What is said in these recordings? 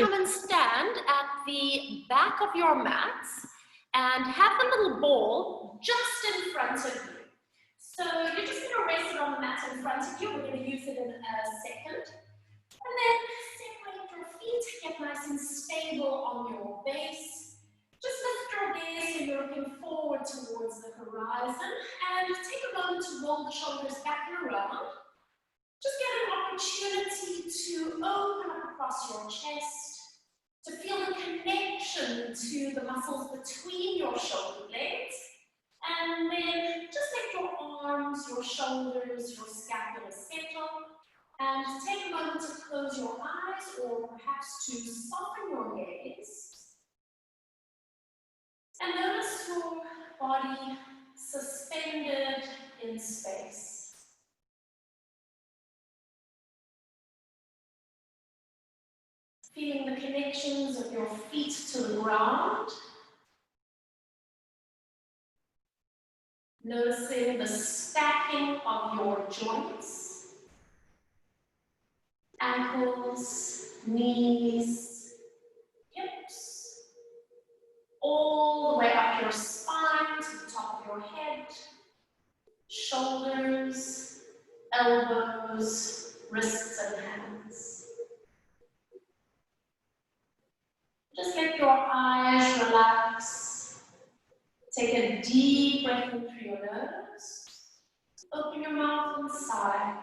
come and stand at the back of your mats and have the little ball just in front of you. So you're just going to rest it on the mat in front of you. We're going to use it in a second. And then separate your feet, get nice and stable on your base. Just lift your gaze so you're looking forward towards the horizon. And take a moment to roll the shoulders back and around. Just get an opportunity to open up across your chest, to feel the connection to the muscles between your shoulder blades. And then just let your arms, your shoulders, your scapula settle. And take a moment to close your eyes or perhaps to soften your gaze. And notice your body suspended in space. Feeling the connections of your feet to the ground. Noticing the stacking of your joints, ankles, knees, hips, all the way up your spine to the top of your head, shoulders, elbows, wrists, and hands. Just let your eyes relax. Take a deep breath in through your nose. Open your mouth and sigh.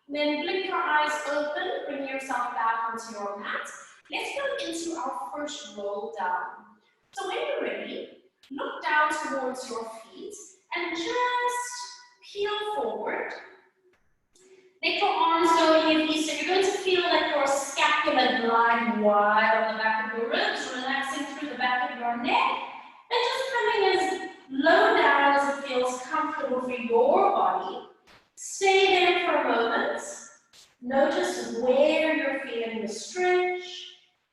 Then blink your eyes open, bring yourself back onto your mat. Let's go into our first roll down. So when you're ready, look down towards your feet and just peel forward. Let your arms go heavy, so you're going to feel like your scapula glide wide on the back of your ribs, relaxing through the back of your neck, and just coming as low down as it feels comfortable for your body. Stay there for a moment. Notice where you're feeling the stretch,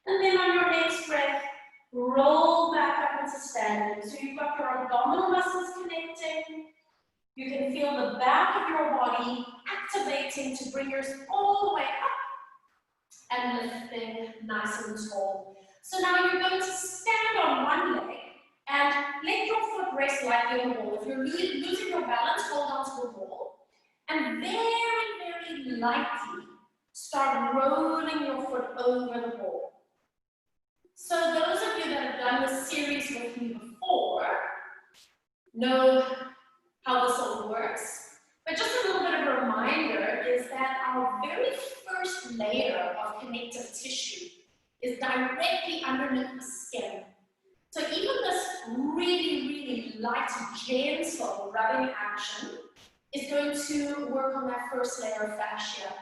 and then on your next breath, roll back up into standing. So you've got your abdominal muscles connecting. You can feel the back of your body activating to bring yours all the way up and lifting nice and tall. So now you're going to stand on one leg and let your foot rest lightly on the wall. If you're losing your balance, hold on to the wall. And very, very lightly start rolling your foot over the wall. So those of you that have done this series with me before know how this all works. But just a little bit of a reminder is that our very first layer of connective tissue is directly underneath the skin. So even this really, really light, gentle rubbing action is going to work on that first layer of fascia.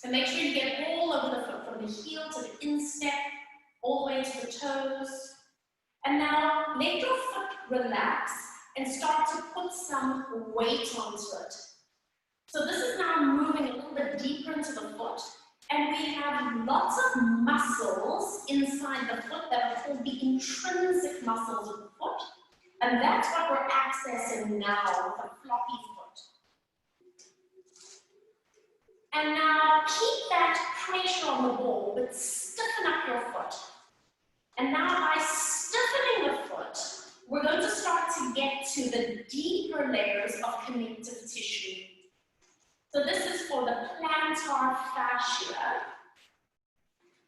And make sure you get all over the foot, from the heel to the instep, all the way to the toes. And now let your foot relax and start to put some weight onto it. So this is now moving a little bit deeper into the foot, and we have lots of muscles inside the foot that are called the intrinsic muscles of the foot, and that's what we're accessing now with the floppy foot. And now keep that pressure on the ball, but stiffen up your foot. And now by stiffening the foot, we're going to start to get to the deeper layers of connective tissue. So this is for the plantar fascia.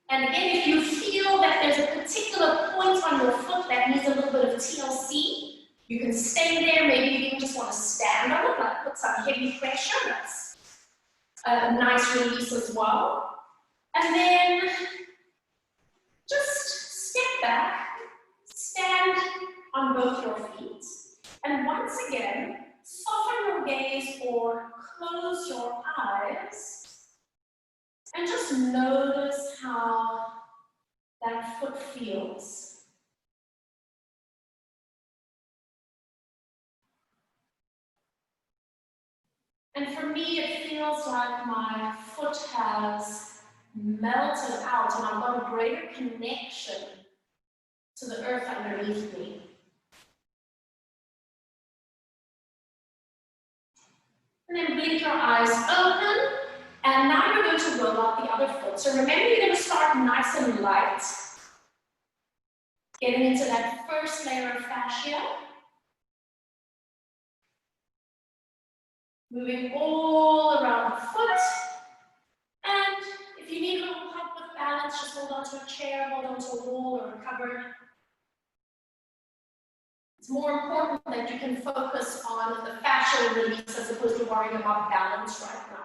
And again, if you feel that there's a particular point on your foot that needs a little bit of TLC, you can stay there. Maybe you even just want to stand on it, like put some heavy pressure. That's a nice release as well. And then just step back, stand on both your feet, and once again, soften your gaze or close your eyes, and just notice how that foot feels. And for me, it feels like my foot has melted out and I've got a greater connection to the earth underneath me. And then blink your eyes open, and now you're going to roll out the other foot. So remember, you're going to start nice and light, getting into that first layer of fascia, moving all around the foot. And if you need a little help with balance, just hold onto a chair, hold onto a wall or a cupboard. It's more important that you can focus on the fascial release as opposed to worrying about balance right now.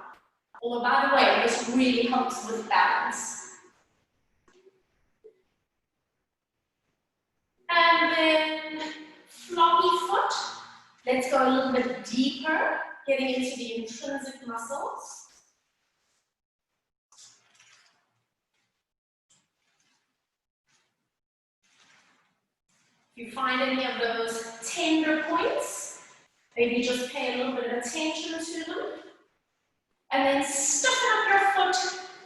Although, by the way, this really helps with balance. And then floppy foot. Let's go a little bit deeper, getting into the intrinsic muscles. If you find any of those tender points, maybe just pay a little bit of attention to them. And then stiffen up your foot,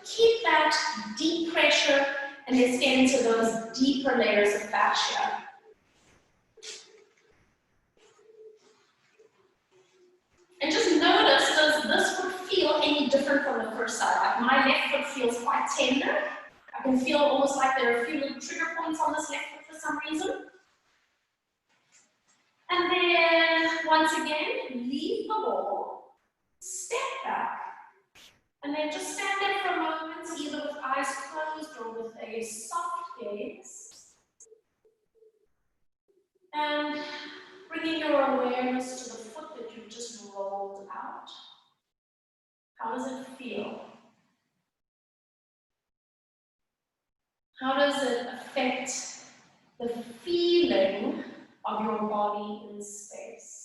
keep that deep pressure, and let's get into those deeper layers of fascia. And just notice, does this foot feel any different from the first side? Like my left foot feels quite tender. I can feel almost like there are a few little trigger points on this left foot for some reason. And then, once again, leave the ball, step back, and then just stand there for a moment, either with eyes closed or with a soft gaze. And bringing your awareness to the foot that you've just rolled out. How does it feel? How does it affect the feeling of your body in space?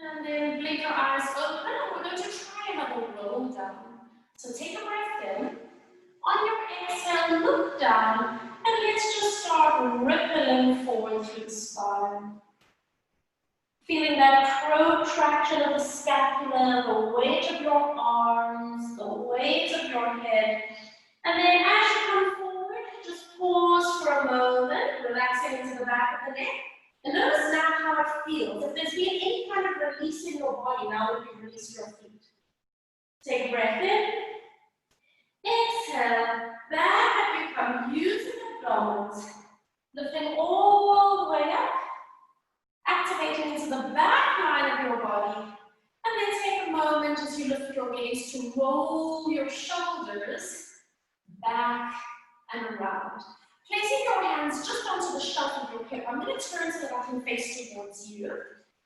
And then blink your eyes open, and we're going to try another roll down. So take a breath in. On your exhale, look down, and let's just start rippling forward through the spine. Feeling that protraction of the scapula, the weight of your arms, the weight of your head. And then as you come forward, just pause for a moment, relaxing into the back of the neck. And notice now how it feels. If there's been any kind of release in your body, now that you release your feet. Take a breath in. Exhale. Back up you come, using the abdominals. Lifting all the way up. Activating into the back line of your body. And then take a moment as you lift your gaze to roll your shoulders back and around. Placing your hands just onto the shelf of your hip. I'm going to turn so that I can face towards you.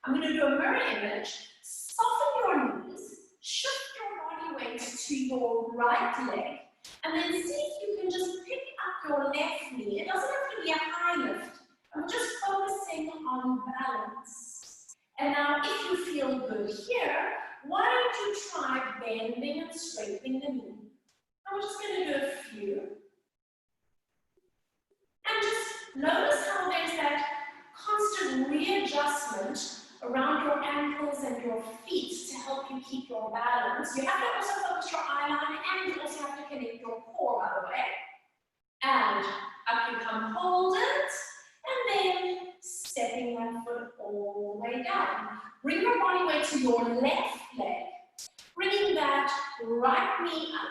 I'm going to do a mirror image. Soften your knees. Shift your body weight to your right leg. And then see if you can just pick up your left knee. It doesn't have to be a high lift. I'm just focusing on balance. And now if you feel good here, why don't you try bending and straightening the knee. I'm just going to do a few. And just notice how there's that constant readjustment around your ankles and your feet to help you keep your balance. You have to also focus your eye line, and you also have to connect your core, by the way. And up you come, hold it, and then stepping that foot all the way down. Bring your body weight to your left leg, bringing that right knee up.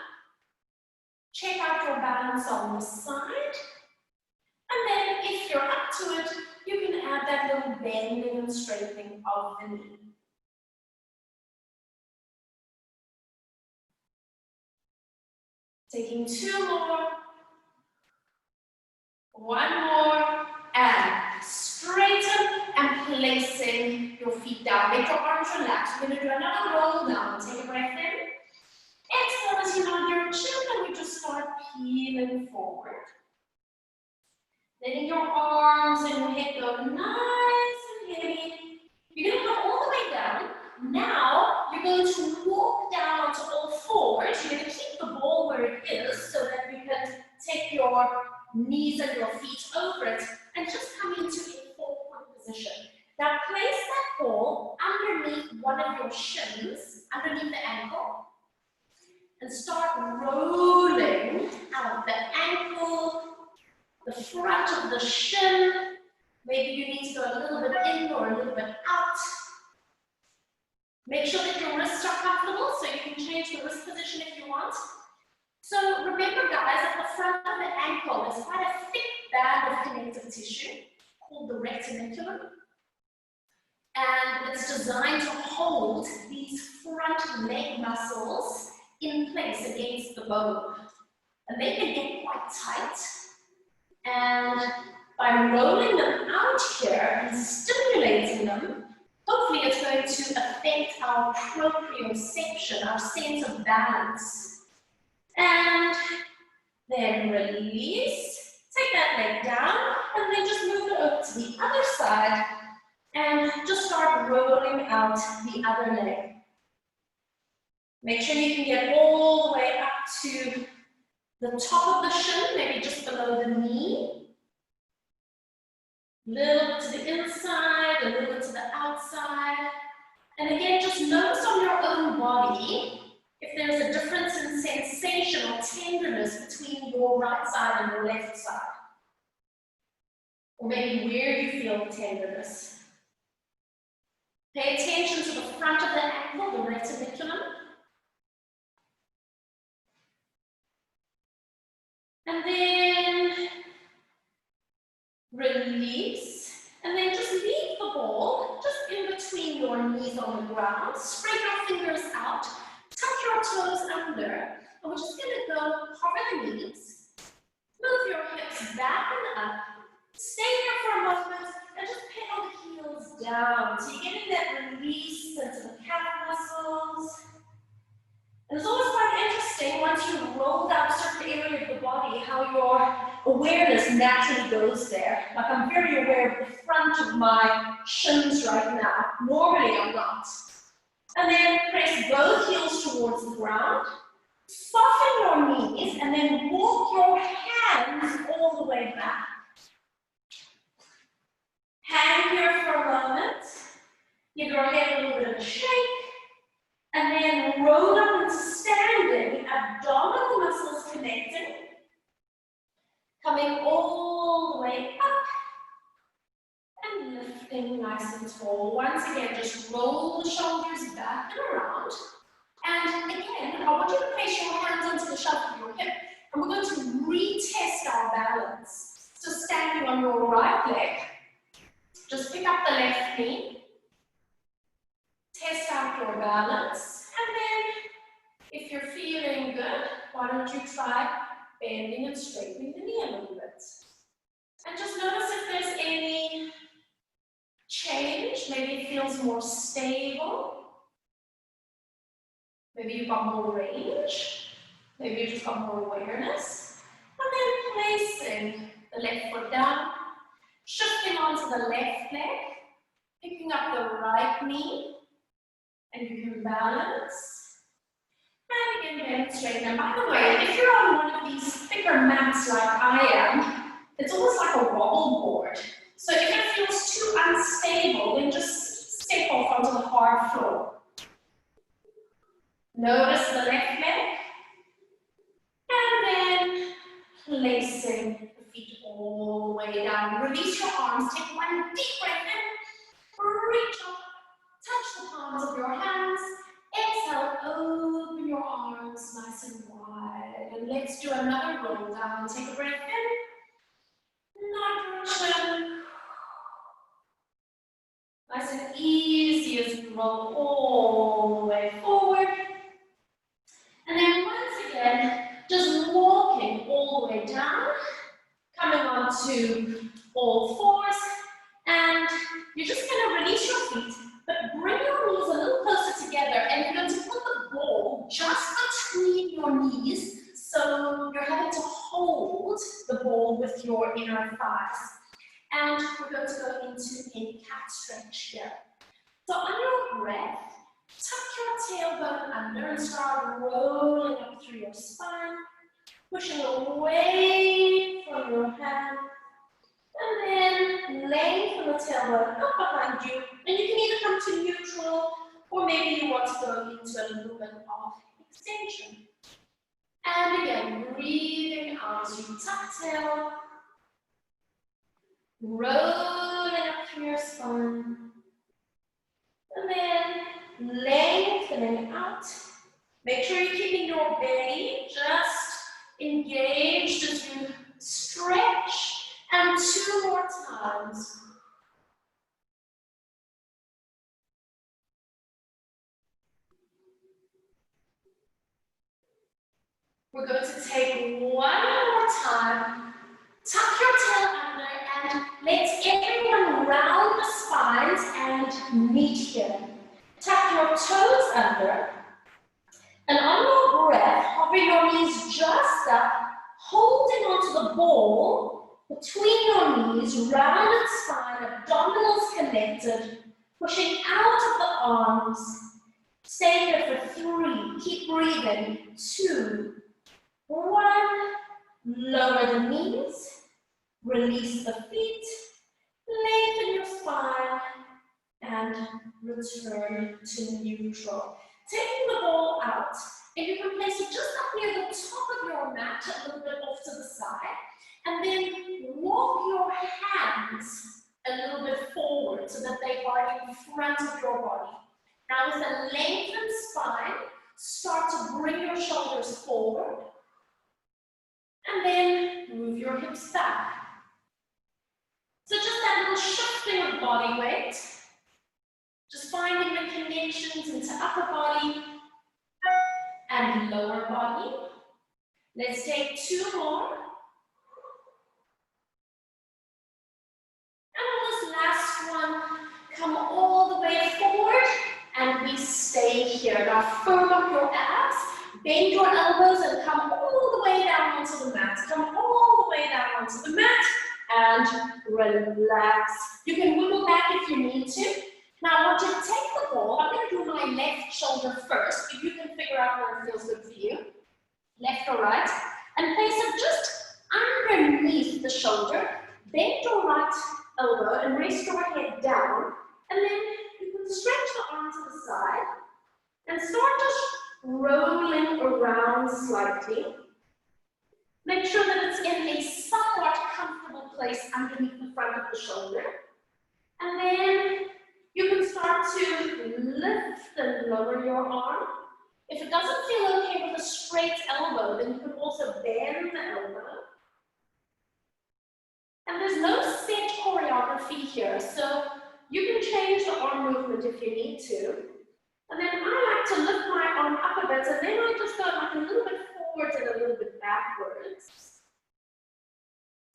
Check out your balance on the side. And then if you're up to it, you can add that little bending and straightening of the knee. Taking two more. One more. And straighten and placing your feet down. Make your arms relax. We're going to do another roll down. Take a breath in. Exhale as you nod your chin, and we just start peeling forward. Letting your arms and your head go nice and heavy. You're going to go all the way down. Now, you're going to walk down onto all fours. You're going to keep the ball where it is so that you can take your knees and your feet over it and just come into a four-point position. Now, place that ball underneath one of your shins, underneath the ankle, and start rolling out the ankle, the front of the shin. Maybe you need to go a little bit in or a little bit out. Make sure that your wrists are comfortable, So remember guys, at the front of the ankle, there's quite a thick band of connective tissue called the retinaculum. And it's designed to hold these front leg muscles in place against the bone. And they can get quite tight. And by rolling them out here and stimulating them, hopefully it's going to affect our proprioception, our sense of balance. And then release. Take that leg down and then just move it over to the other side and just start rolling out the other leg. Make sure you can get all the way up to the top of the shin, maybe just below the knee. A little bit to the inside, a little bit to the outside. And again, just notice on your own body if there's a difference in sensation or tenderness between your right side and your left side. Or maybe where you feel the tenderness. Pay attention to the front of the ankle, the retinaculum. And then release. And then just leave the ball just in between your knees on the ground. Spread your fingers out. Tuck your toes under. And we're just going to go hover the knees. Move your hips back and up. Stay here for a moment and just pedal the heels down. So you're getting that release into the calf muscles. And it's always quite interesting once you roll down a certain area of the body how your awareness naturally goes there. Like I'm very aware of the front of my shins right now. Normally I'm not. And then press both heels towards the ground. Soften your knees and then walk your hands all the way back. Hang here for a moment. Give your head a little bit of a shake. And then roll up into standing, abdominal muscles connecting. Coming all the way up. And lifting nice and tall. Once again, just roll the shoulders back and around. And again, I want you to place your hands onto the shelf of your hip. And we're going to retest our balance. So standing on your right leg. Just pick up the left knee, test out your balance, and then if you're feeling good, why don't you try bending and straightening the knee a little bit. And just notice if there's any change, maybe it feels more stable, maybe you've got more range, maybe you've just got more awareness, and then placing the left foot down, shifting onto the left leg, picking up the right knee, and you can balance. And again, bend straight. And by the way, if you're on one of these thicker mats like I am, it's almost like a wobble board. So if it feels too unstable, then just step off onto the hard floor. Notice the left leg, and then placing feet all the way down. Release your arms. Take one deep breath in. Reach up. Touch the palms of your hands. Exhale. Open your arms nice and wide. And let's do another roll down. Take a breath in. Nitrogen. Nice and easy as you roll all the way forward. And then once again, just walking all the way down. Coming onto all fours, and you're just going to release your feet, but bring your knees a little closer together, and you're going to put the ball just between your knees, so you're having to hold the ball with your inner thighs. And we're going to go into a cat stretch here. So on your breath, tuck your tailbone under and start rolling up through your spine. Pushing away from your hand, and then lengthen the tailbone up behind you, and you can either come to neutral, or maybe you want to go into a little bit of extension. And again, breathing out as you tuck tail, rolling up through your spine, and then lengthening out. Make sure you're keeping your belly just engaged as you stretch, and 2 more times. We're going to take 1 more time. Tuck your tail under and let everyone round the spines and meet here. Tuck your toes under. And on your breath, hover your knees just up, holding onto the ball between your knees, rounded spine, abdominals connected, pushing out of the arms. Stay here for 3. Keep breathing. 2, 1. Lower the knees. Release the feet. Lengthen your spine. And return to neutral. Taking the ball out, and you can place it just up near the top of your mat, a little bit off to the side, and then walk your hands a little bit forward so that they are in front of your body. Now with a lengthened spine, start to bring your shoulders forward, and then move your hips back. So just that little shifting of body weight, just finding the connections into upper body and lower body. Let's take 2 more. And on this last one, come all the way forward and we stay here. Now firm up your abs, bend your elbows and come all the way down onto the mat. Come all the way down onto the mat and relax. You can wiggle back if you need to. Now I want you to take the ball. I'm going to do my left shoulder first, if you can figure out where it feels good for you. Left or right. And place it just underneath the shoulder. Bend your right elbow and rest your head down. And then you can stretch the arm to the side and start just rolling around slightly. Make sure that it's in a somewhat comfortable place underneath the front of the shoulder. And then you can start to lift and lower your arm. If it doesn't feel okay with a straight elbow, then you can also bend the elbow. And there's no set choreography here, so you can change the arm movement if you need to. And then I like to lift my arm up a bit, and then I just go like a little bit forward and a little bit backwards.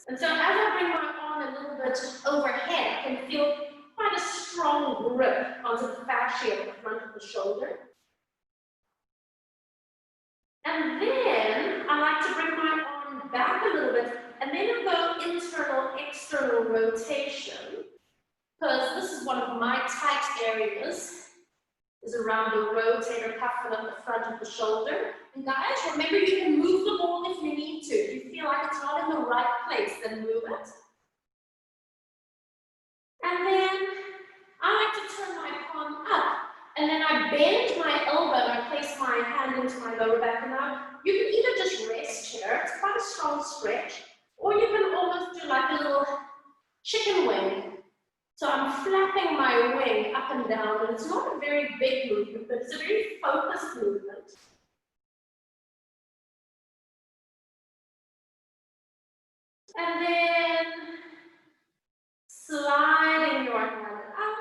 And so as I bring my arm a little bit overhead, I can feel quite a strong grip onto the fascia at the front of the shoulder. And then I like to bring my arm back a little bit and then go internal, external rotation. Because this is one of my tight areas, is around the rotator cuff and at the front of the shoulder. And guys, remember you can move the ball if you need to. If you feel like it's not in the right place, then move it. And then I like to turn my palm up. And then I bend my elbow and I place my hand into my lower back. And now you can either just rest here, it's quite a strong stretch, or you can almost do like a little chicken wing. So I'm flapping my wing up and down, and it's not a very big movement, but it's a very focused movement. And then sliding your hand out.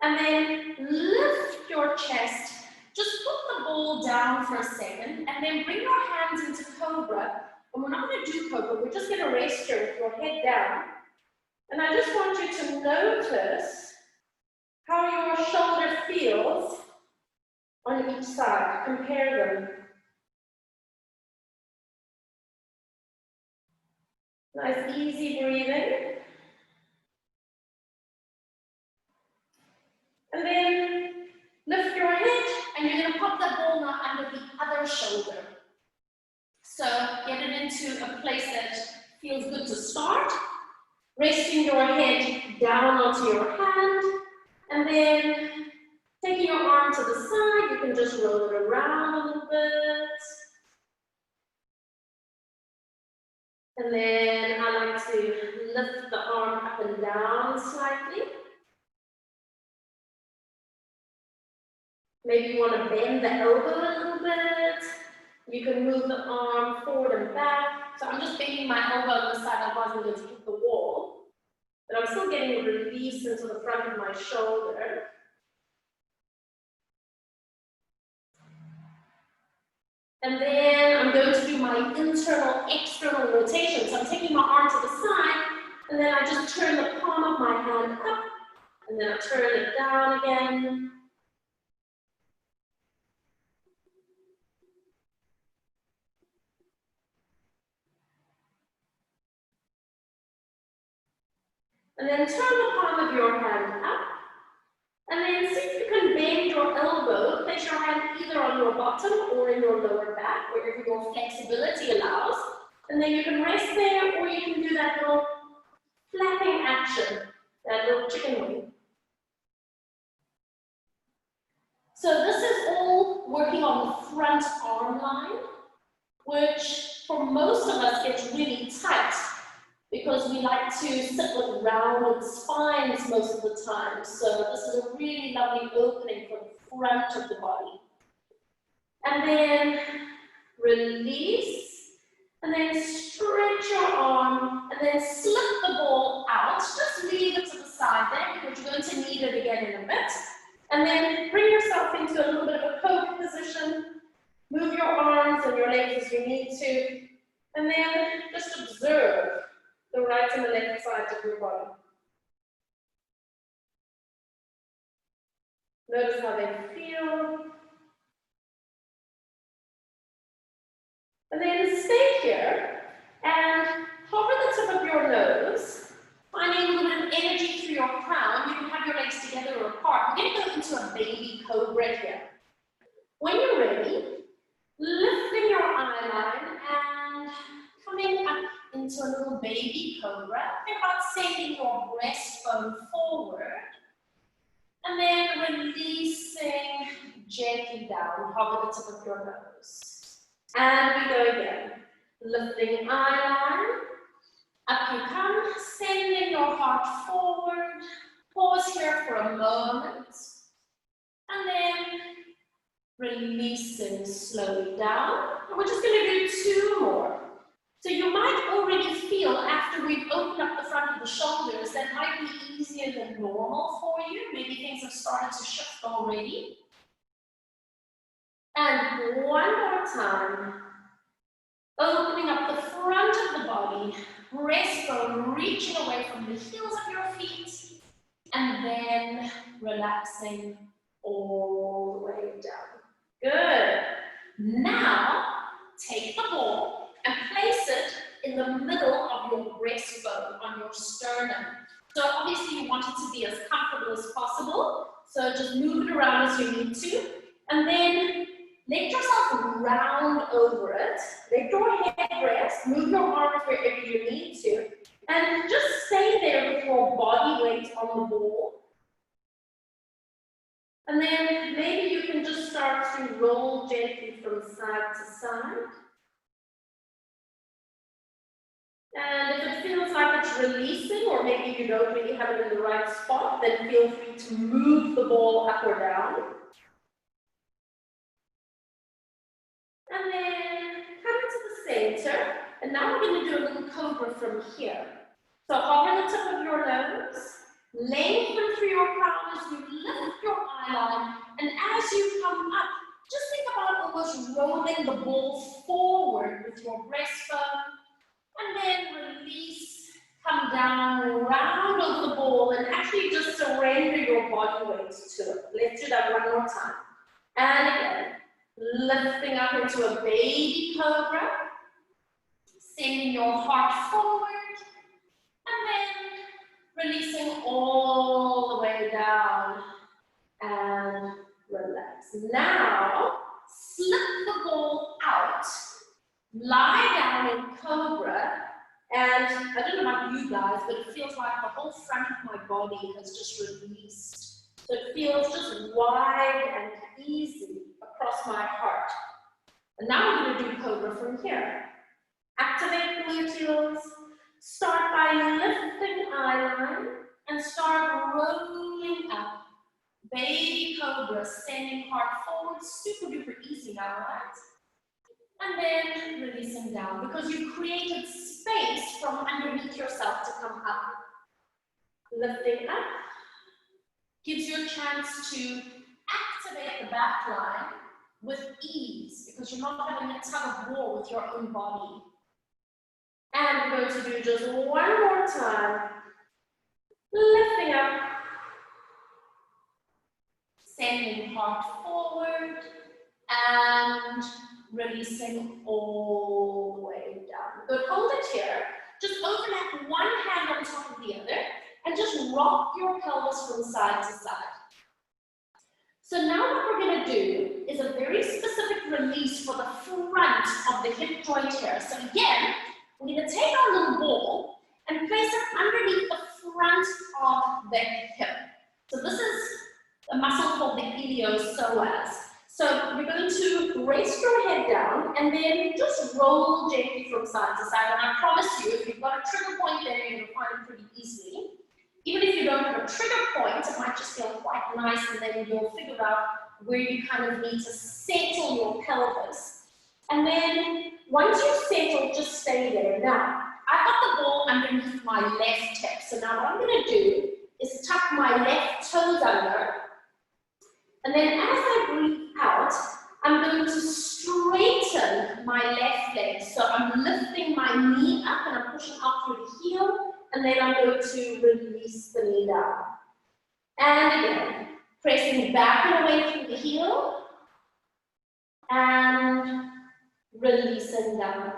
And then lift your chest. Just put the ball down for a second and then bring your hands into cobra. And we're not going to do cobra, we're just going to rest here with your head down. And I just want you to notice how your shoulder feels on each side. Compare them. Nice, easy breathing. And then lift your head, and you're going to pop that ball now under the other shoulder. So get it into a place that feels good to start. Resting your head down onto your hand, and then taking your arm to the side, you can just roll it around a little bit. And then I like to lift the arm up and down slightly. Maybe you want to bend the elbow a little bit. You can move the arm forward and back. So I'm just bending my elbow on the side, otherwise I'm going to hit the wall. But I'm still getting a release into the front of my shoulder. And then I'm going to do my internal, external rotation. So I'm taking my arm to the side, and then I just turn the palm of my hand up, and then I turn it down again. And then turn the palm of your hand up. And then see if you can bend your elbow, place your hand either on your bottom or in your lower back, wherever your flexibility allows. And then you can rest there, or you can do that little flapping action, that little chicken wing. So this is all working on the front arm line, which for most of us gets really tight because we like to sit with rounded spines most of the time. So this is a really lovely opening for the front of the body. And then release, and then stretch your arm, and then slip the ball out. Just leave it to the side there because you're going to need it again in a bit. And then bring yourself into a little bit of a cobra position. Move your arms and your legs as you need to. And then just observe the right and the left sides of your body. Notice how they feel. And then stay here and hover the tip of your nose, finding a little bit of energy through your crown. You can have your legs together or apart. We're going to go into a baby cobra here. When you're ready, lifting your eye line and coming up into a little baby cobra. Think about sending your breastbone forward. And then releasing gently down, hover the tip of your nose. And we go again. Lifting eye line. Up you come, sending your heart forward. Pause here for a moment. And then releasing slowly down. And we're just going to do 2 more. So you might already feel after we've opened up the front of the shoulders that might be easier than normal for you. Maybe things have started to shift already. And one more time. Opening up the front of the body, breastbone reaching away from the heels of your feet, and then relaxing all the way down. Good. Now, take the ball and place it in the middle of your breastbone on your sternum. So obviously you want it to be as comfortable as possible. So just move it around as you need to, and then let yourself round over it. Let your head rest. Move your arms wherever you need to. And just stay there with your body weight on the ball. And then maybe you can just start to roll gently from side to side. And if it feels like it's releasing, or maybe you don't really have it in the right spot, then feel free to move the ball up or down. And then come into the center, and now we're going to do a little cobra from here. So hover the tip of your nose, lengthen through your crown as you lift your eye line, and as you come up, just think about almost rolling the ball forward with your breastbone, and then release, come down, round over the ball, and actually just surrender your body weight to it. Let's do that one more time. And again. Lifting up into a baby cobra, sending your heart forward, and then releasing all the way down and relax. Now, slip the ball out, lie down in cobra, and I don't know about you guys, but it feels like the whole front of my body has just released. So it feels just wide and easy across my heart. And now we're going to do cobra from here. Activate gluteals. Start by lifting eye line and start rolling up. Baby cobra, sending heart forward. Super duper easy now, right? And then releasing down because you've created space from underneath yourself to come up. Lifting up gives you a chance to activate the back line with ease because you're not having a tug of war with your own body. And we're going to do just one more time. Lifting up, sending heart forward, and releasing all the way down. Good, hold it here. Just overlap one hand on top of the other, and just rock your pelvis from side to side. So now what we're going to do is a very specific release for the front of the hip joint here. So again, we're going to take our little ball and place it underneath the front of the hip. So this is a muscle called the iliopsoas. So you're going to raise your head down and then just roll gently from side to side. And I promise you, if you've got a trigger point there, you'll find it pretty easily. Even if you don't have a trigger point, it might just feel quite nice, and then you'll figure out where you kind of need to settle your pelvis. And then once you've settled, just stay there. Now, I've got the ball underneath my left hip. So now what I'm going to do is tuck my left toes under. And then as I breathe out, I'm going to straighten my left leg. So I'm lifting my knee up and I'm pushing up through the heel. And then I'm going to release the knee down. And again, pressing back and away through the heel. And releasing down.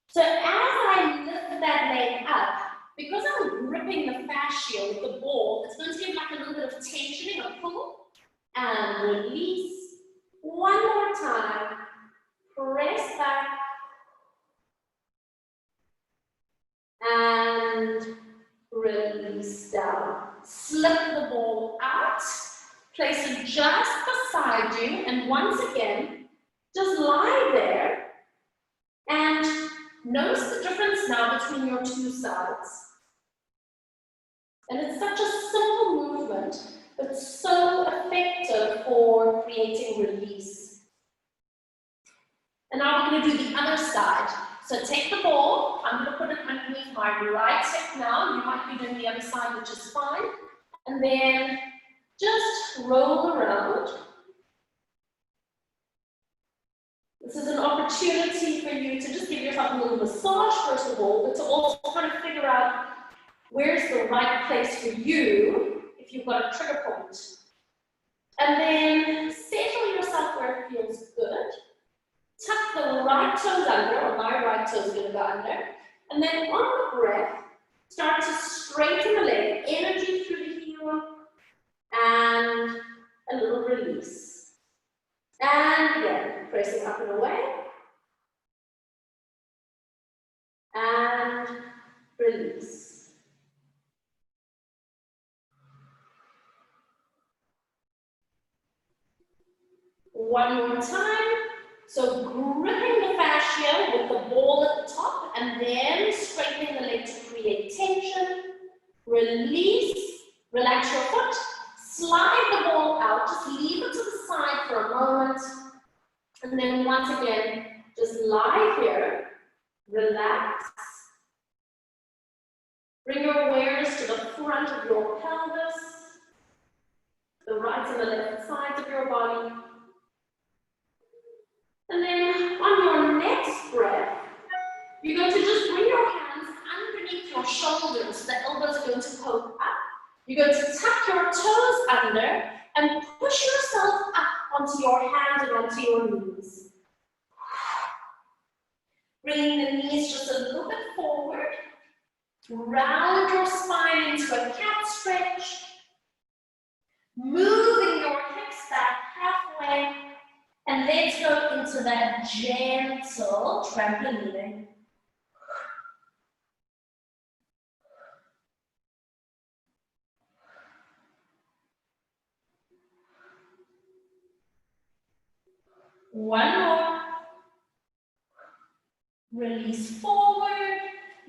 So as I lift that leg up, because I'm gripping the fascia with the ball, it's going to give like a little bit of tensioning, a pull. And release. One more time. Press back. And release down. Slip the ball out. Place it just beside you. And once again, just lie there. And notice the difference now between your two sides. And it's such a simple movement, but so effective for creating release. And now we're going to do the other side. So take the ball, I'm going to put it underneath my right hip now. You might be doing the other side, which is fine. And then just roll around. This is an opportunity for you to just give yourself a little massage, first of all, but to also kind of figure out where's the right place for you if you've got a trigger point. And then settle yourself where it feels good. Tuck the right toes under, or my right toe is going to go under. And then on the breath, start to straighten the leg, energy through the heel, and a little release. And again, pressing up and away. And release. One more time. So gripping the fascia with the ball at the top and then straightening the leg to create tension. Release, relax your foot, slide the ball out, just leave it to the side for a moment. And then once again, just lie here, relax. Bring your awareness to the front of your pelvis, the right and the left sides of your body. And then on your next breath, you're going to just bring your hands underneath your shoulders. The elbows are going to poke up. You're going to tuck your toes under and push yourself up onto your hands and onto your knees. Bringing the knees just a little bit forward. Round your spine into a cat stretch. Moving your hips back halfway. And let's go into that gentle trampolining. One more. Release forward,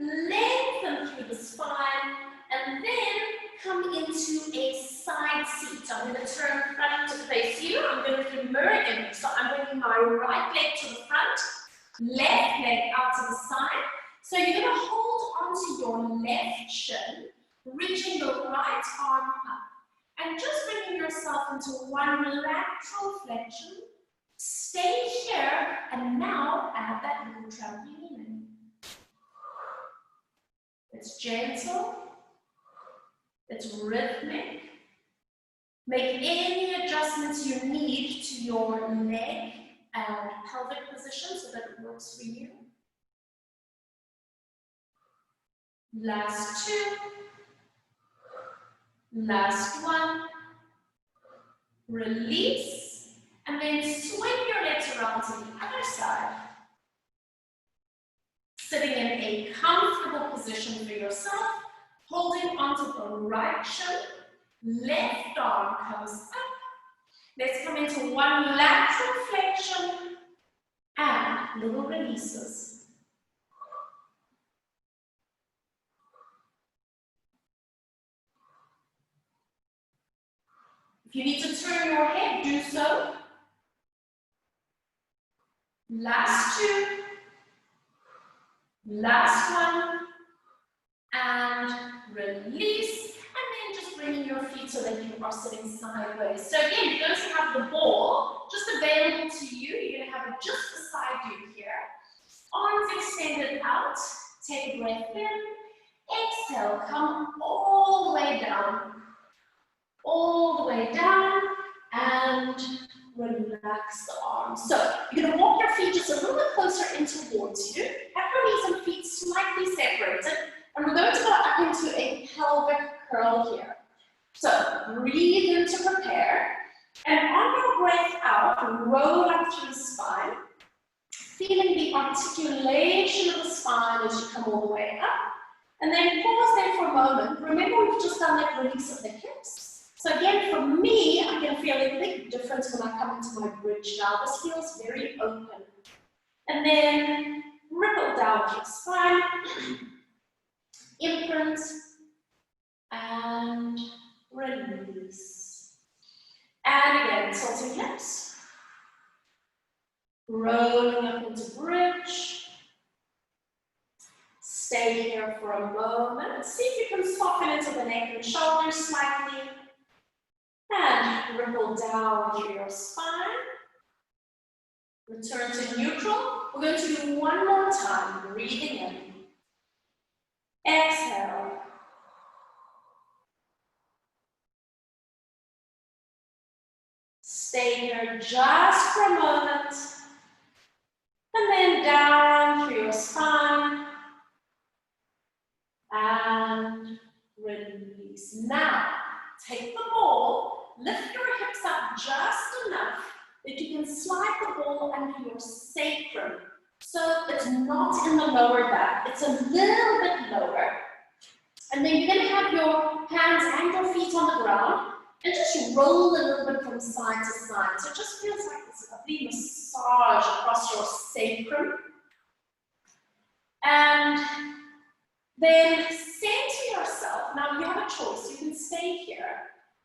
lengthen through the spine, and then come into a side seat. So I'm going to turn front to face you. I'm going to do mirror image. So I'm bringing my right leg to the front, Left leg out to the side. So you're going to hold onto your left shin, reaching the right arm up. And just bringing yourself into one lateral flexion. Stay here, and now add that little trampoline in. It's gentle. It's rhythmic. Make any adjustments you need to your leg and pelvic position so that it works for you. Last two. Last one. Release. And then swing your legs around to the other side. Sitting in a comfortable position for yourself. Holding onto the right shin. Left arm comes up. Let's come into one lateral flexion and little releases. If you need to turn your head, do so. Last two. Last one. And release. And then just bringing your feet so that you are sitting sideways. So again, you're going to have the ball just available to you. You're going to have it just beside you here. Arms extended out. Take a breath in. Exhale. Come all the way down. All the way down. And relax the arms. So you're going to walk your feet just a little bit closer in towards you. Have your knees and feet slightly separated. And we're going to go up into a pelvic curl here. So breathe in to prepare. And on your breath out, roll up through the spine. Feeling the articulation of the spine as you come all the way up. And then pause there for a moment. Remember, we've just done that release of the hips. So again, for me, I can feel a big difference when I come into my bridge now. This feels very open. And then ripple down your spine. Imprint. And release. And again, tilting hips. Rolling up into bridge. Stay here for a moment. See if you can soften into the neck and shoulders slightly. And ripple down through your spine. Return to neutral. We're going to do one more time. Breathing in. Exhale. Stay here just for a moment. And then down through your spine. And release. Now, take the ball, lift your hips up just enough that you can slide the ball under your sacrum. So it's not in the lower back, it's a little bit lower. And then you're going to have your hands and your feet on the ground and just roll a little bit from side to side. So it just feels like this lovely massage across your sacrum. And then center yourself. Now you have a choice. You can stay here,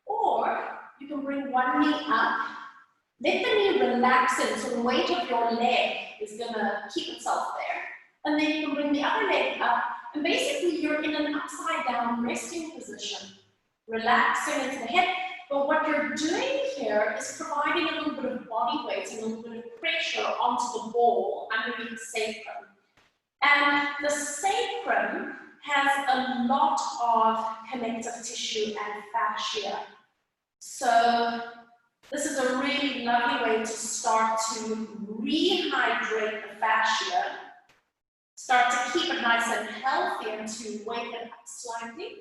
or you can bring one knee up. Let the knee relax in, so the weight of your leg is gonna keep itself there. And then you can bring the other leg up, and basically you're in an upside down resting position, relaxing into the hip. But what you're doing here is providing a little bit of body weight and a little bit of pressure onto the ball underneath the sacrum. And the sacrum has a lot of connective tissue and fascia. So this is a really lovely way to start to rehydrate the fascia, start to keep it nice and healthy and to wake it up slightly.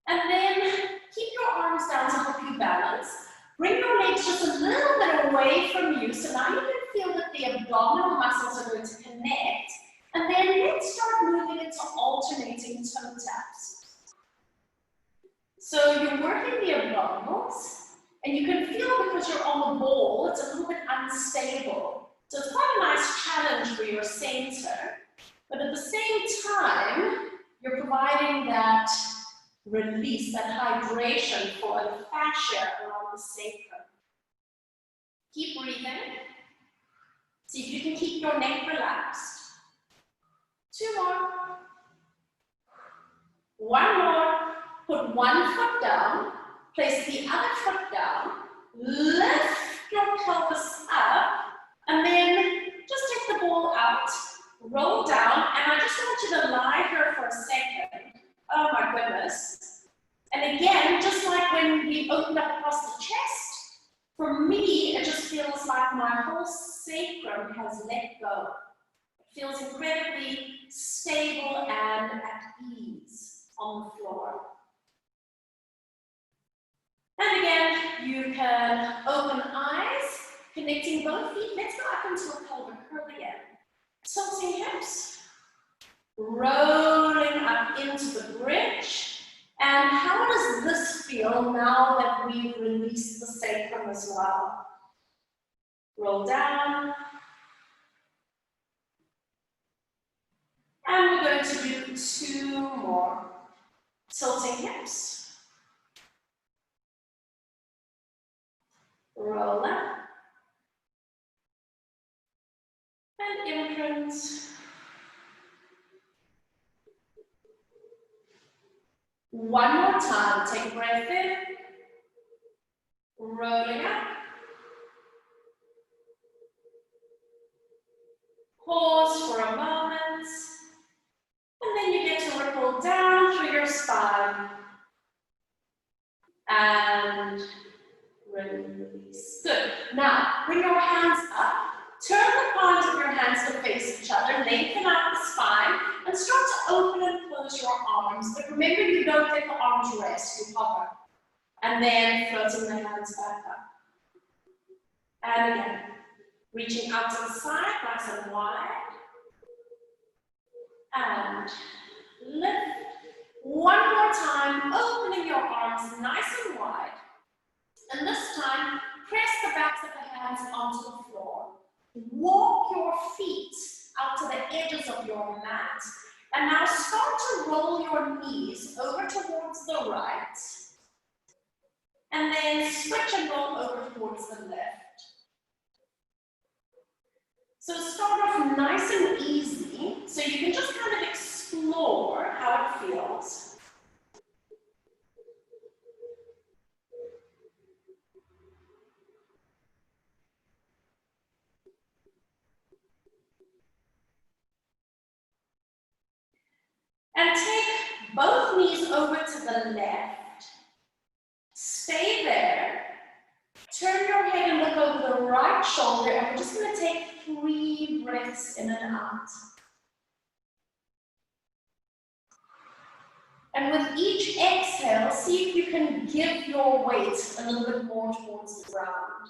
And then keep your arms down to help you balance. Bring your legs just a little bit away from you, so now you can feel that the abdominal muscles are going to connect. And then let's start moving into alternating toe taps. So you're working the abdominals, and you can feel because you're on the ball, it's a little bit unstable. So it's quite a nice challenge for your center, but at the same time, you're providing that release, that hydration for the fascia around the sacrum. Keep breathing. See if you can keep your neck relaxed. 2 more. 1 more. Put one foot down. Place the other foot down. Lift your pelvis up. And then just take the ball out. Roll down. And I just want you to lie here for a second. Oh my goodness. And again, just like when we opened up across the chest, for me, it just feels like my whole sacrum has let go. It feels incredibly stable and at ease on the floor. And again, you can open eyes, connecting both feet. Let's go up into a pelvic curl again. Tilting hips, rolling up into the bridge. And how does this feel now that we've released the sacrum as well? Roll down. And we're going to do 2 more. Tilting hips. Roll up. And imprint. One more time. Take a breath in. Rolling up. Pause for a moment. And then you get to ripple down through your spine. And release. Good. Now, bring your hands up. Turn the palms of your hands to face each other. Lengthen out the spine. And start to open and close your arms. But remember, you don't let the arms rest. You hover. And then floating the hands back up. And again. Reaching out to the side, nice and wide. And lift. One more time, opening your arms nice and wide. And this time, press the backs of the hands onto the floor. Walk your feet out to the edges of your mat. And now start to roll your knees over towards the right. And then switch and roll over towards the left. So start off nice and easy, so you can just kind of explore how it feels. And take both knees over to the left. Stay there. Turn your head and look over the right shoulder, and we're just going to take 3 breaths in and out. And with each exhale, see if you can give your weight a little bit more towards the ground.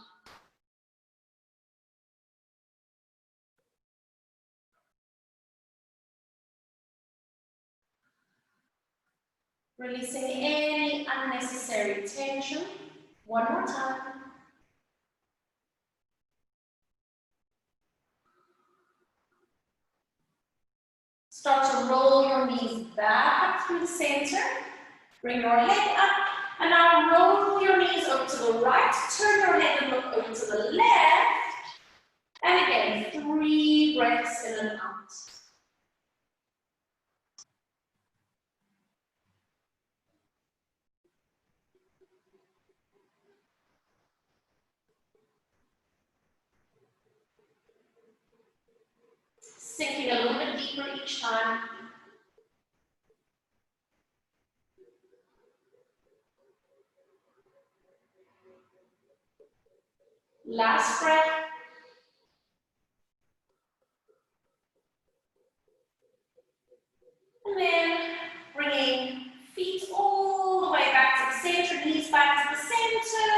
Releasing any unnecessary tension. One more time. Start to roll your knees back up through the center. Bring your head up. And now roll your knees over to the right. Turn your head and look over to the left. And again, 3 breaths in and out. Sinking a little bit deeper each time. Last breath. And then bringing feet all the way back to the center, knees back to the center.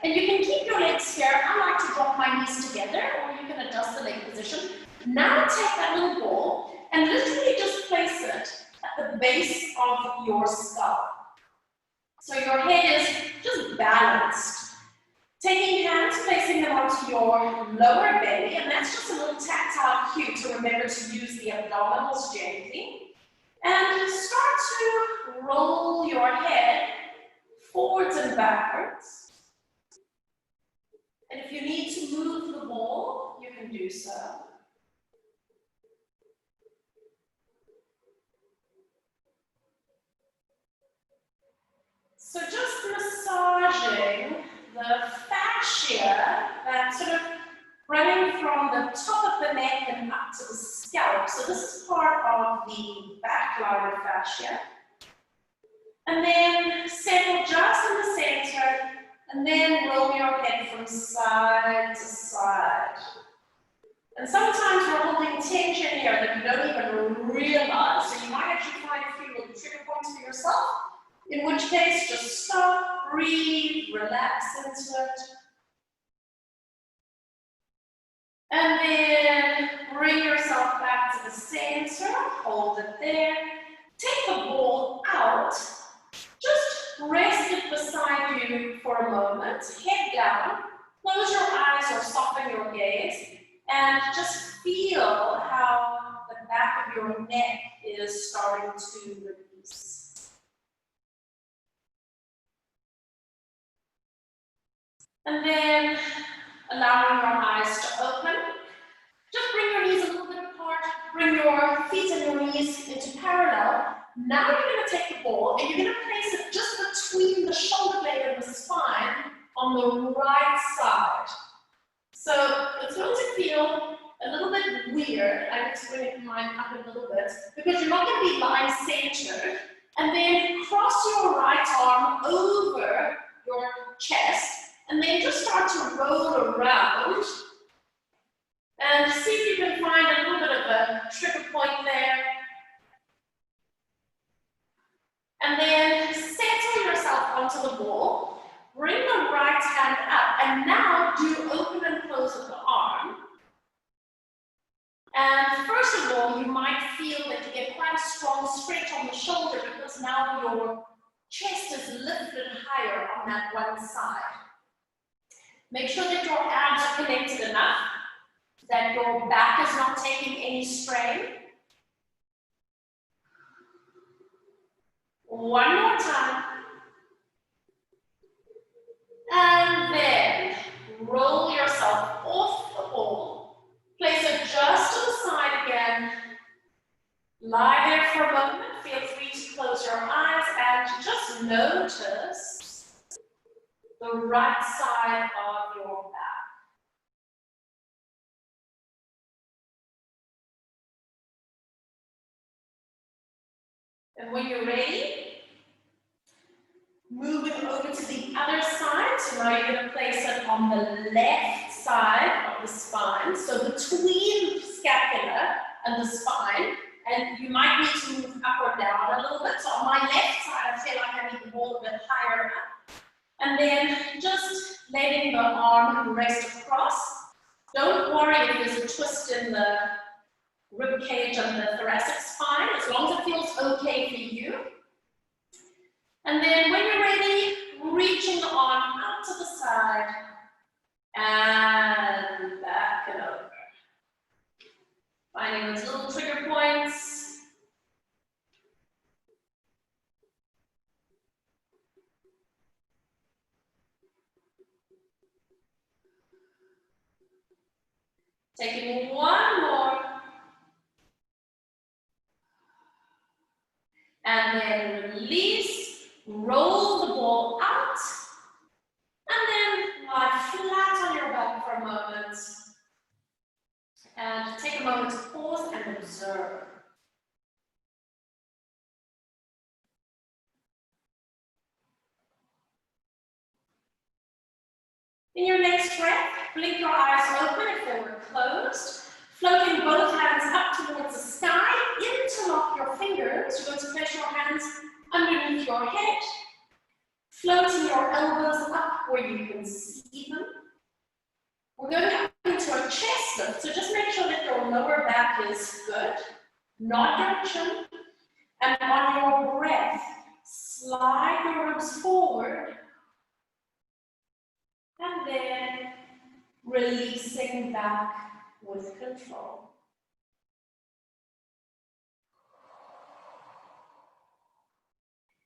And you can keep your legs here. I like to drop my knees together, or you can adjust the leg position. Now take that little ball and literally just place it at the base of your skull. So your head is just balanced. Taking hands, placing them onto your lower belly, and that's just a little tactile cue to remember to use the abdominals gently. And start to roll your head forwards and backwards. And if you need to move the ball, you can do so. So just massaging the fascia that's sort of running from the top of the neck and up to the scalp. So this is part of the back line of fascia. And then settle just in the center, and then roll your head from side to side. And sometimes we're holding tension here that you don't even realize. So you might actually find a few little trigger points for yourself. In which case, just stop, breathe, relax into it. And then bring yourself back to the center, hold it there. Take the ball out. Just rest it beside you for a moment, head down, close your eyes or soften your gaze, and just feel how the back of your neck is starting to release. And then allowing your eyes to open. Just bring your knees a little bit apart, bring your feet and your knees into parallel. Now you're going to take the ball and you're going to place it just between the shoulder blade and the spine on the right side. So it's going to feel a little bit weird. I need to bring mine up a little bit because you're not going to be lying centered. And then cross your right arm over your chest and then just start to roll around. And see if you can find a little bit of a trigger point there. And then settle yourself onto the ball. Bring the right hand up. And now do open and close of the arm. And first of all, you might feel that you get quite a strong stretch on the shoulder because now your chest is lifted higher on that one side. Make sure that your abs are connected enough that your back is not taking any strain. One more time. And then roll yourself off the ball. Place it just to the side again. Lie there for a moment. Feel free to close your eyes and just notice the right side of your back. And when you're ready, moving over to the other side. So now you're going to place it on the left side of the spine. So between the scapula and the spine. And you might need to move up or down a little bit. So on my left side, I feel like I need the ball a bit higher up. And then just letting the arm rest across. Don't worry if there's a twist in the rib cage and the thoracic spine, as long as it feels okay for you. And then when you're ready, reaching the arm out to the side and back and over. Finding those little trigger points. Taking one more. And then release, roll the ball out, and then lie flat on your back for a moment. And take a moment to pause and observe. In your next breath, blink your eyes open if they were closed. Floating both hands up towards the sky, interlock your fingers. You're going to place your hands underneath your head, floating your elbows up where you can see them. We're going up into a chest lift, so just make sure that your lower back is good, not your chin. And on your breath, slide your ribs forward, and then releasing back with control.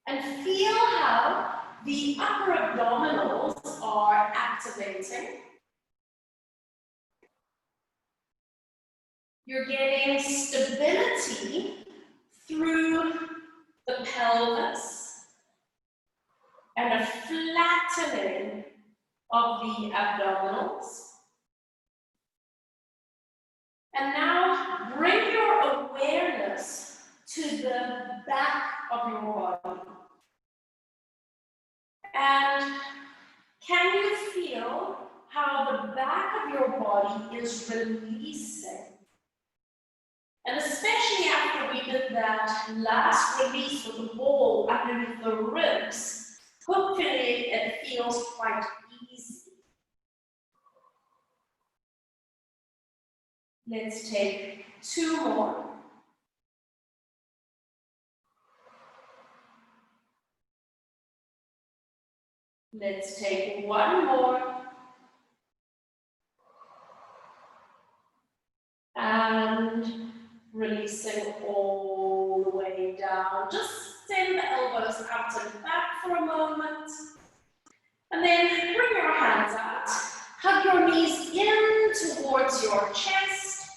And feel how the upper abdominals are activating. You're getting stability through the pelvis and a flattening of the abdominals. And now bring your awareness to the back of your body. And can you feel how the back of your body is releasing? And especially after we did that last release with the ball underneath the ribs, hopefully it feels quite easy. Let's take 2 more. Let's take 1 more. And releasing all the way down. Just send the elbows out and back for a moment. And then bring your hands out. Hug your knees in towards your chest.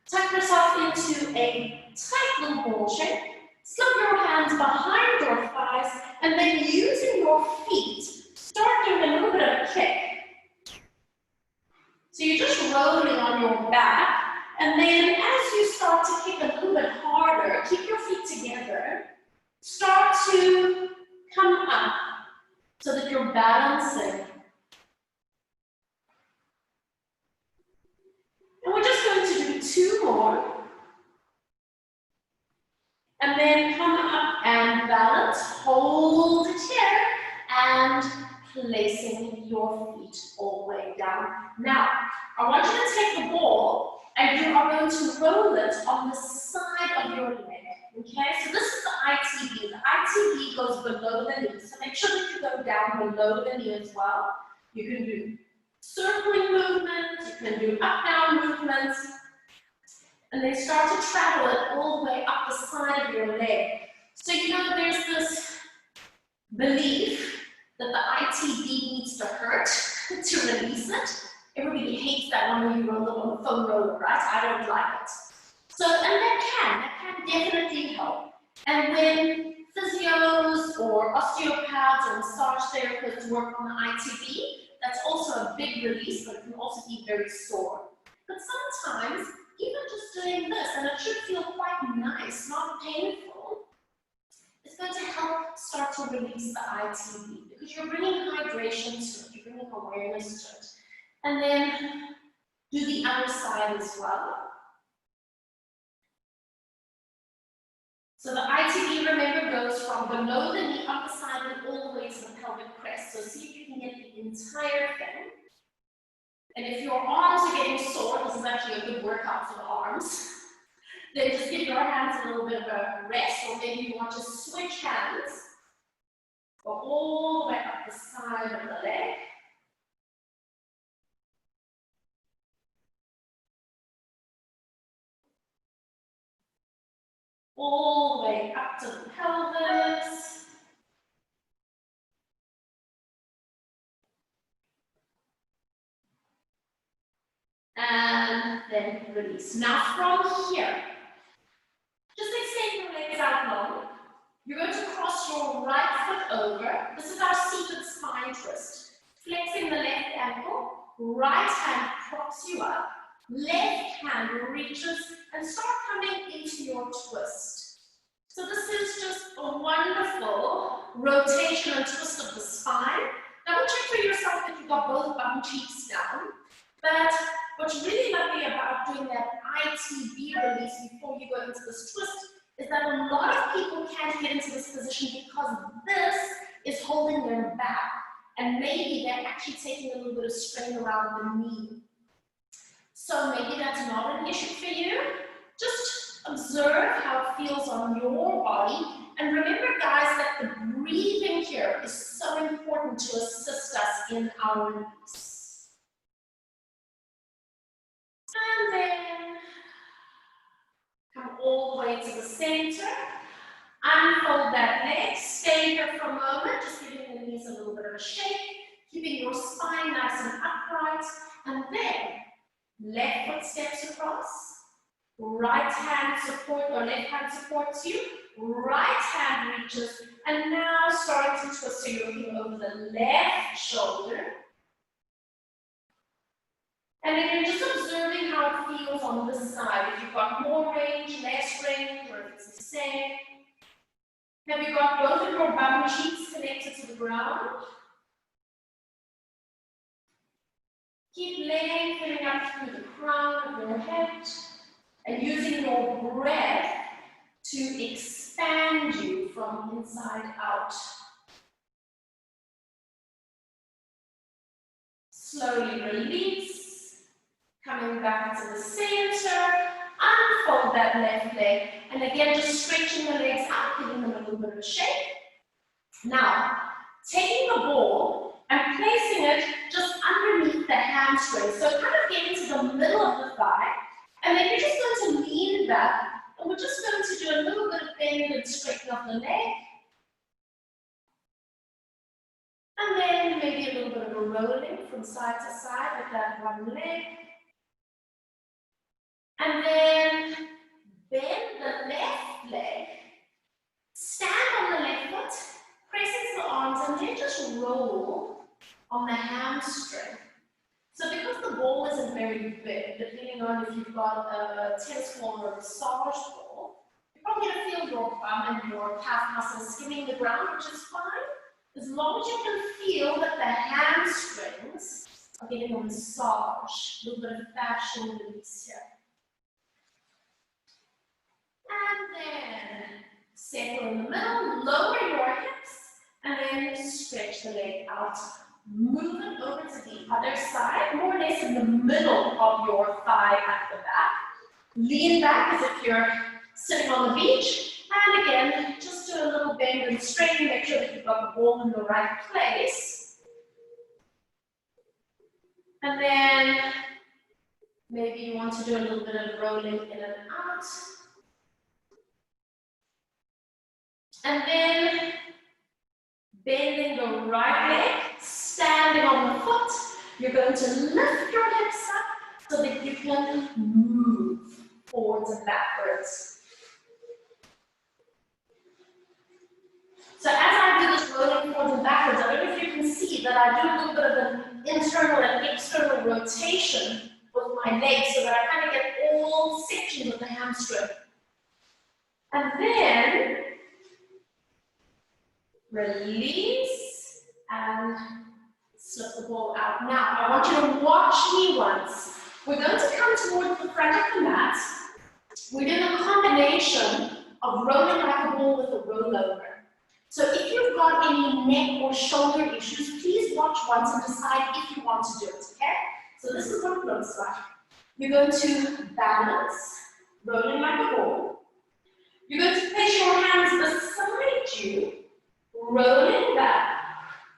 Tuck yourself into a tight little ball shape. Slip your hands behind your thighs, and then using your feet, start doing a little bit of a kick. So you're just rolling on your back, and then as you start to kick a little bit harder, keep your feet together, start to come up so that you're balancing. And we're just going to do 2 more. And then come up and balance, hold it here, and placing your feet all the way down. Now, I want you to take the ball and you are going to roll it on the side of your leg. Okay, so this is the ITB. The ITB goes below the knee. So make sure that you go down below the knee as well. You can do circling movements, you can do up-down movements, and then start to travel it all the way up the side of your leg. So you know there's this belief that the ITB needs to hurt to release it. Everybody hates that one when you roll it on the foam roller, right? I don't like it. So, and that can definitely help. And when physios or osteopaths or massage therapists work on the ITB, that's also a big release, but it can also be very sore. But sometimes, even just doing this, and it should feel quite nice, not painful, it's going to help start to release the ITB because you're bringing hydration to it, you're bringing awareness to it. And then do the other side as well. So the ITB, remember, goes from below the knee, up the side, and all the way to the pelvic crest. So see if you can get the entire thing. And if your arms are getting sore, this is actually a good workout for the arms, then just give your hands a little bit of a rest, or maybe you want to switch hands. Go all the way up the side of the leg. All the way up to the pelvis. And then release. Now from here, just extend your legs out long. You're going to cross your right foot over. This is our seated spine twist. Flexing the left ankle, right hand props you up, left hand reaches and start coming into your twist. So this is just a wonderful rotation and twist of the spine. Double check for yourself that you've got both bum cheeks down. But what's really lovely about doing that ITB release before you go into this twist is that a lot of people can't get into this position because this is holding them back. And maybe they're actually taking a little bit of strain around the knee. So maybe that's not an issue for you. Just observe how it feels on your body. And remember, guys, that the breathing here is so important to assist us in our release. And then come all the way to the center. Unfold that leg. Stay here for a moment, just giving the knees a little bit of a shake, keeping your spine nice and upright. And then left foot steps across. Right hand support or left hand supports you. right hand reaches, and now starting to twist, so you're looking over the left shoulder. And again, just observing how it feels on this side. If you've got more range, less range, or if it's the same. Have you got both of your bum cheeks connected to the ground? Keep lengthening up through the crown of your head and using your breath to expand you from inside out. Slowly release, coming back to the center, unfold that left leg, and again just stretching the legs out, giving them a little bit of a shake. Now, taking the ball and placing it just underneath the hamstring, so kind of getting to the middle of the thigh, and then you're just going to lean back, and we're just going to do a little bit of bend and straighten up the leg. And then maybe a little bit of a rolling from side to side with that one leg. And then bend the left leg, stand on the left foot, press into the arms, and then just roll on the hamstring. So because the ball isn't very big, depending on if you've got a tennis ball or a massage ball, you're probably going to feel your bum and your calf muscles skimming the ground, which is fine. As long as you can feel that the hamstrings are getting a massage, a little bit of fascia release here. And then settle in the middle, lower your hips, and then stretch the leg out. Move it over to the other side, more or less in the middle of your thigh at the back. Lean back as if you're sitting on the beach. And again, just do a little bend and straighten, make sure that you've got the ball in the right place. And then maybe you want to do a little bit of rolling in and out. And then bending the right leg, standing on the foot. You're going to lift your hips up so that you can move forwards and backwards. So as I do this rolling forwards and backwards, I don't know if you can see that I do a little bit of an internal and external rotation with my legs so that I kind of get all sections of the hamstring. And then release and slip the ball out. Now, I want you to watch me once. We're going to come towards the front of the mat. We're doing a combination of rolling like a ball with a rollover. So if you've got any neck or shoulder issues, please watch once and decide if you want to do it, okay? So this is what it looks like. You're going to balance, rolling like a ball. You're going to place your hands beside you, rolling back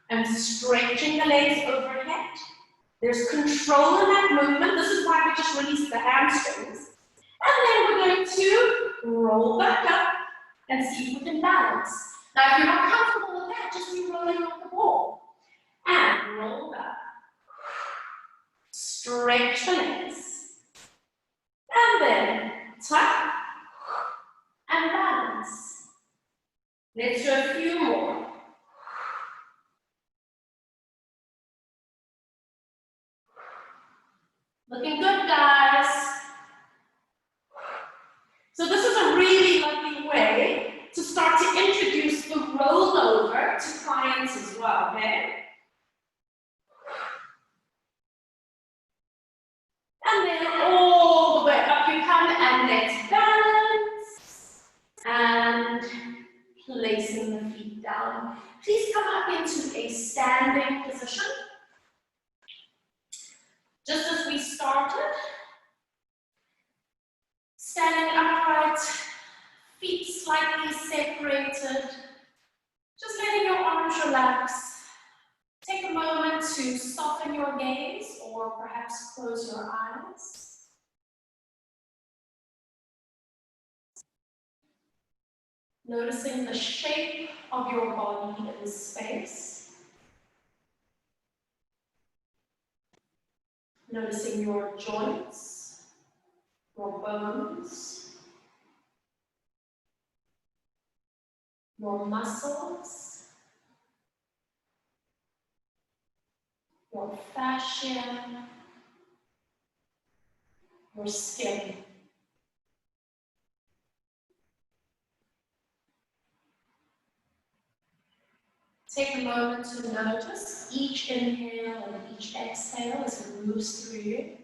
and stretching the legs overhead. There's control in that movement. This is why we just released the hamstrings. And then we're going to roll back up and see if we can balance. Now, if you're not comfortable with that, just be rolling like a ball. And roll back. Stretch the legs. And then tuck and balance. Let's do a few more. Looking good, guys. So this is a really lovely way to start to introduce the rollover to clients as well, okay? And then all the way up you come, and let's balance. And placing the feet down. Please come up into a standing position. Just as we started, standing upright, feet slightly separated, just letting your arms relax. Take a moment to soften your gaze or perhaps close your eyes. Noticing the shape of your body in space. Noticing your joints, your bones. your muscles, your fascia, your skin. Take a moment to notice each inhale and each exhale as it moves through you.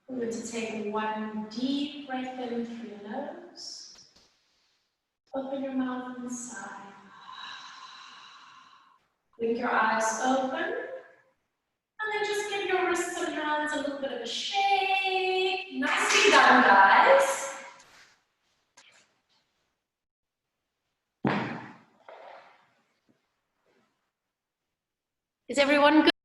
We're going to take one deep breath in through your nose. Open your mouth and sigh. Blink your eyes open. And then just give your wrists and hands a little bit of a shake. Nicely done, guys. Is everyone good?